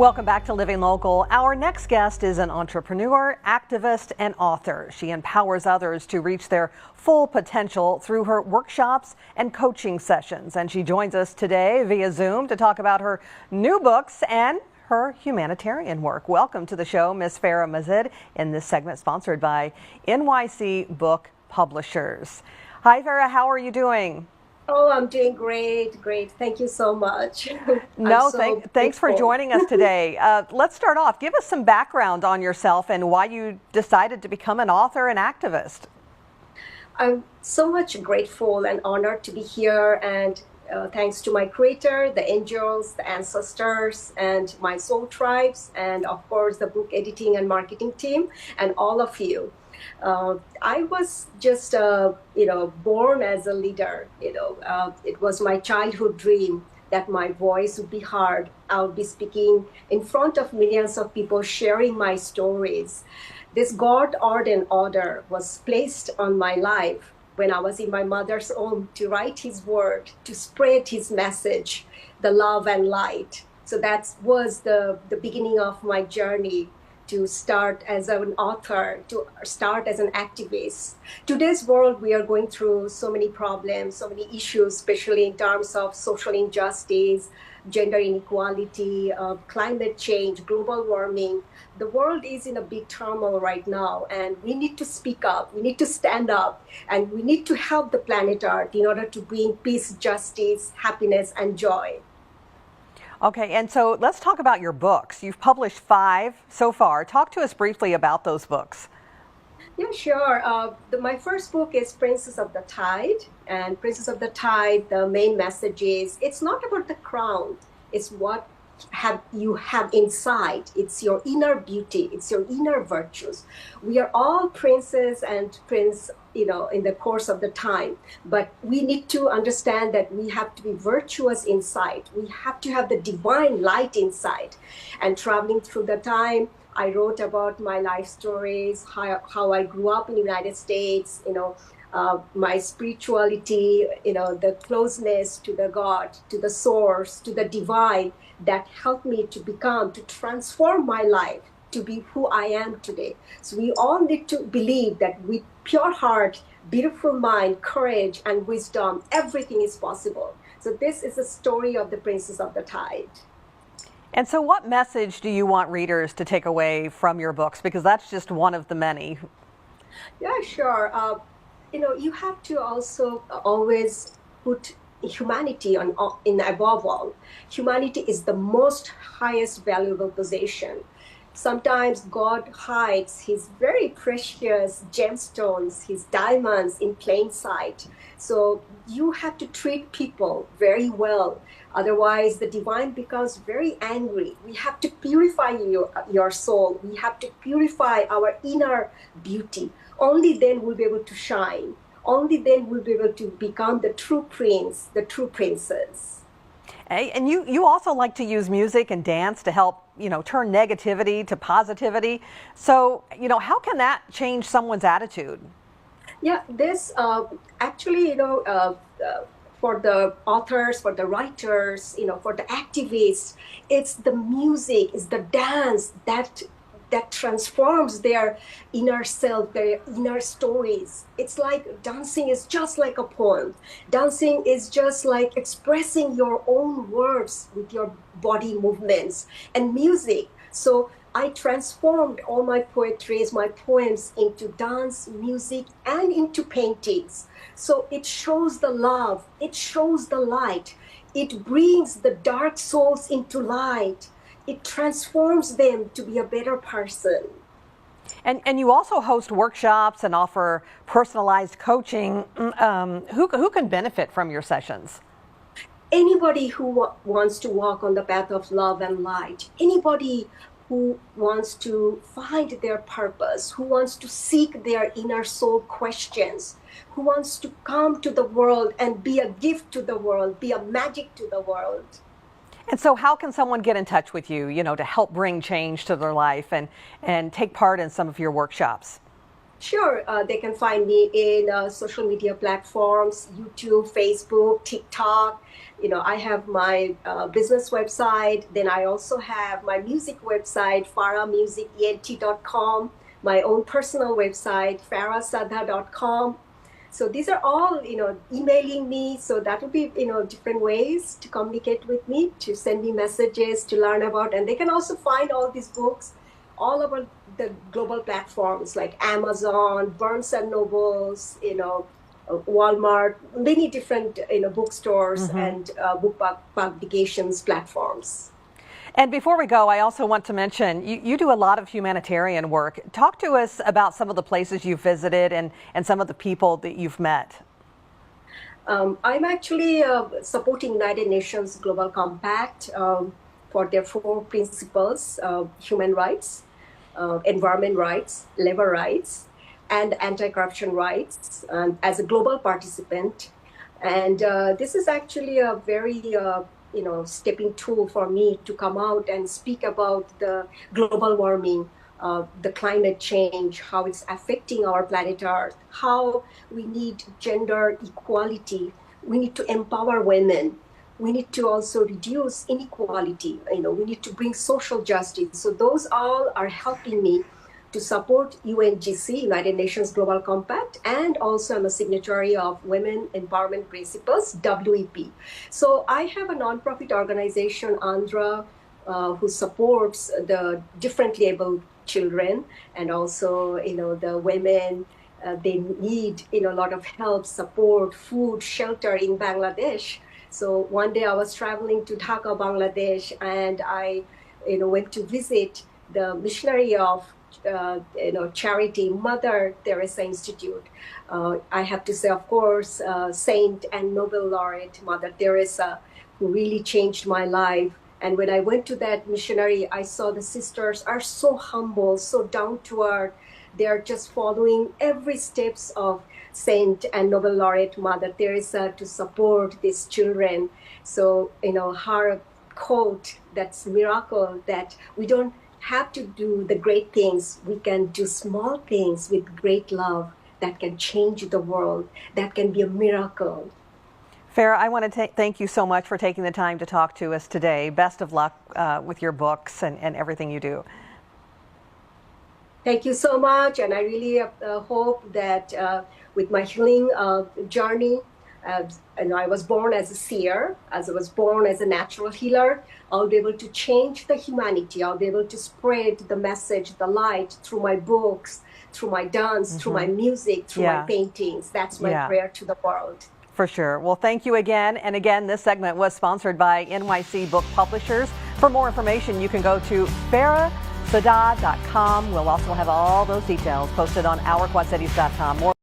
Welcome back to Living Local. Our next guest is an entrepreneur, activist, and author. She empowers others to reach their full potential through her workshops and coaching sessions. And she joins us today via Zoom to talk about her new books and her humanitarian work. Welcome to the show, Ms. Farah Mazid, in this segment sponsored by NYC Book Publishers. Hi, Farah. How are you doing? Oh, I'm doing great, great. Thank you so much. Thanks for joining us today. Let's start off. Give us some background on yourself and why you decided to become an author and activist. I'm so much grateful and honored to be here, and thanks to my creator, the angels, the ancestors, and my soul tribes, and of course the book editing and marketing team, and all of you. I was just, born as a leader. It was my childhood dream that my voice would be heard. I would be speaking in front of millions of people, sharing my stories. This God-ordained order was placed on my life when I was in my mother's home to write His word, to spread His message, the love and light. So that was the beginning of my journey, to start as an author, to start as an activist. Today's world, we are going through so many problems, so many issues, especially in terms of social injustice, gender inequality, climate change, global warming. The world is in a big turmoil right now, and we need to speak up, we need to stand up, and we need to help the planet Earth in order to bring peace, justice, happiness, and joy. Okay, and so let's talk about your books. You've published 5 so far. Talk to us briefly about those books. Yeah, sure. My first book is Princess of the Tide. And Princess of the Tide, the main message is, it's not about the crown. It's what you have inside. It's your inner beauty. It's your inner virtues. We are all princes and prince, in the course of the time. But we need to understand that we have to be virtuous inside. We have to have the divine light inside. And traveling through the time, I wrote about my life stories, how I grew up in the United States, my spirituality, the closeness to the God, to the source, to the divine, that helped me to transform my life to be who I am today. So we all need to believe that with pure heart, beautiful mind, courage, and wisdom, everything is possible. So this is the story of the Princess of the Tide. And so what message do you want readers to take away from your books? Because that's just one of the many. Yeah, sure. You have to also always put humanity in above all. Humanity is the most highest valuable possession. Sometimes God hides His very precious gemstones, His diamonds, in plain sight. So you have to treat people very well. Otherwise, the divine becomes very angry. We have to purify your soul. We have to purify our inner beauty. Only then we'll be able to shine. Only then we'll be able to become the true prince, the true princess. Hey, and you also like to use music and dance to help, turn negativity to positivity. So, how can that change someone's attitude? Yeah, this actually, for the authors, for the writers, for the activists, it's the music, it's the dance that transforms their inner self, their inner stories. It's like dancing is just like a poem. Dancing is just like expressing your own words with your body movements and music. So I transformed all my poetries, my poems into dance, music, and into paintings. So it shows the love, it shows the light, it brings the dark souls into light. It transforms them to be a better person. And you also host workshops and offer personalized coaching. Who can benefit from your sessions? Anybody who wants to walk on the path of love and light. Anybody who wants to find their purpose, who wants to seek their inner soul questions, who wants to come to the world and be a gift to the world, be a magic to the world. And so how can someone get in touch with you, to help bring change to their life and take part in some of your workshops? Sure, they can find me in social media platforms, YouTube, Facebook, TikTok. I have my business website. Then I also have my music website, farahmusicent.com, my own personal website, farahsadha.com. So these are all, emailing me. So that will be, different ways to communicate with me, to send me messages, to learn about. And they can also find all these books all over the global platforms like Amazon, Barnes and Nobles, Walmart, many different bookstores and book publications platforms. And before we go, I also want to mention you do a lot of humanitarian work. Talk to us about some of the places you've visited and some of the people that you've met. I'm actually supporting United Nations Global Compact for their 4 principles: human rights, environment rights, labor rights, and anti-corruption rights as a global participant. And this is actually a very stepping tool for me to come out and speak about the global warming, the climate change, how it's affecting our planet Earth, how we need gender equality. We need to empower women. We need to also reduce inequality. We need to bring social justice. So those all are helping me to support UNGC, United Nations Global Compact, and also I'm a signatory of Women Empowerment Principles, WEP. So I have a nonprofit organization, Andhra, who supports the differently abled children and also, the women. They need, a lot of help, support, food, shelter in Bangladesh. So one day I was traveling to Dhaka, Bangladesh, and I, went to visit the missionary of, charity, Mother Teresa Institute. I have to say, of course, Saint and Nobel laureate Mother Teresa, who really changed my life. And when I went to that missionary, I saw the sisters are so humble, so down to earth. They are just following every steps of Saint and Nobel laureate Mother Teresa to support these children. So, her quote, that's miracle, that we don't have to do the great things. We can do small things with great love that can change the world. That can be a miracle. Farah, I want to thank you so much for taking the time to talk to us today. Best of luck with your books and everything you do. Thank you so much. And I really hope that with my healing journey, I was born as a seer, as I was born as a natural healer, I'll be able to change the humanity. I'll be able to spread the message, the light through my books, through my dance, through my music, through my paintings. That's my prayer to the world. For sure. Well, thank you again. And again, this segment was sponsored by NYC Book Publishers. For more information, you can go to farahsadha.com. We'll also have all those details posted on ourquadcities.com.